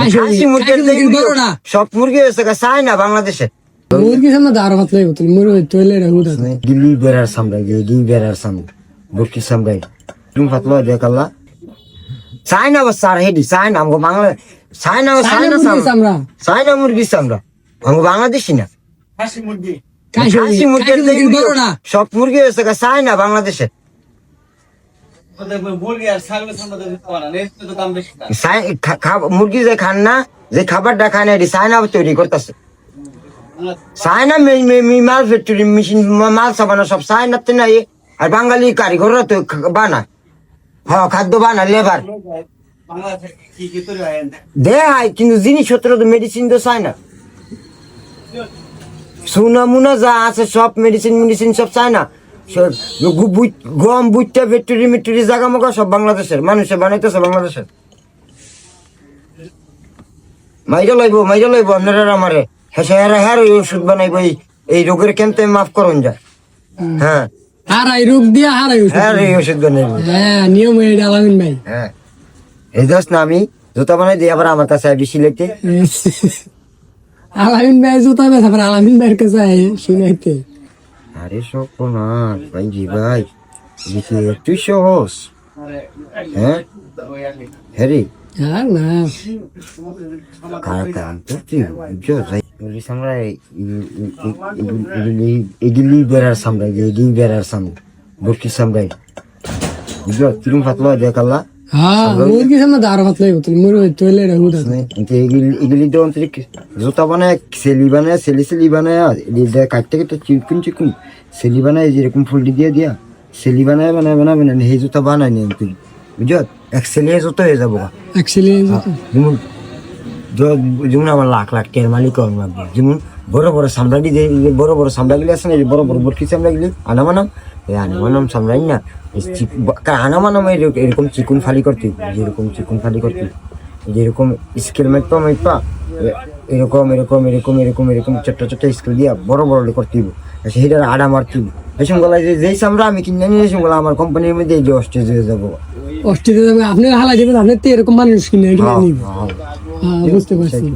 খাসি মুরগির সব মুরগি হয়েছে চাই না বাংলাদেশে মুরগি সামনে দাঁড় ভাত লাগবে তুমি মুরগি তৈলে হুদা গিলি বেড়ার সামনে গিলি বেড়ার সামনে বুকি সামনে তুমি ফাতলো দেখালা চাই না বাস স্যার হেডি চাই না আমগো বাংলা চাই না আমরা চাই না মুরগি আমরা আমগো বাংলাদেশি না খাসি মুরগি সব মুরগি হয়েছে চাই না বাংলাদেশে মুরগি যে খান না যে খাবারটা খান এটি চায়না তৈরি করতেছে চায়না মাল ফ্যাক্টরি মেশিন মাল সাবানা সব চায়নাতে নাই আর বাঙালি কারিগররা তো বানায় খাদ্য বানায় লেবার দেয় কিন্তু জিনিসপত্র তো মেডিসিন তো চায় না সোনা মুনা যা আছে সব মেডিসিন সব চায় না গম বুটটা ফ্যাক্টরি মিটরি জাগা মগা সব বাংলাদেশের মানুষে বানাইতেছে বাংলাদেশের মাইরা লইব আপনারা আমারে হ্যাঁ ওষুধ বানাইব এই রোগের কেমতে মাফ করুন যায় হ্যাঁ হারাই রোগ দিয়া হারাই ওষুধ বানাইব হ্যাঁ নিয়ম এটা আলামিন ভাই হ্যাঁ এই দোষ না আমি জুতা বানাই দিই আবার আমার কাছে বেশি লেগে আলামিন ভাই জুতা বেচা আবার আলামিন ভাইয়ের কাছে শুনাইতে আরে সপনাথ ভাইজি ভাই দেখি তুই সহজ হ্যাঁ হ্যারি আর না আমরা এগুলি বেড়ার সামনে এগুলি বেড়ার সামনে বুকি সামনে বুঝলো কিরম ফাতলো দেখালা হ্যাঁ মুরগি সামনে দাঁড় ভাত লাগবে তুমি মুরগি তৈলে হুদা এগুলি তো অন্তরিক জুতা বানায় সেলি বানায় কাটতে কাটতে চিকুন সেলি বানায় যেরকম ফুলটি দিয়া সেলি বানায় সেই জুতা বানায় নি তুই বুঝল এক সেলিয়ে জুতো হয়ে যাবো যেমন আমার লাখ টের মালিক যেমন বড় সামলাগুলি আছে না বড় বরকি সামলাগুলি আনামানাম সামলাই না আনামানাম এরকম চিকুন ফালি করতে যেরকম স্কেল মাইপা এরকম ছোট্ট স্কেল দিয়া বড় করতে সেইটার আড়া মারতে এই সঙ্গলা যেই সামরা আমি কিনে নিয়ে সঙ্গলা আমার কোম্পানির মধ্যে এই যে অস্ট্রেলিয়া যাবো অস্ট্রেলিয়া যাবে আপনি হালাই দেবেন আপনি তো এরকম মানুষ কিনে বুঝতে পারছি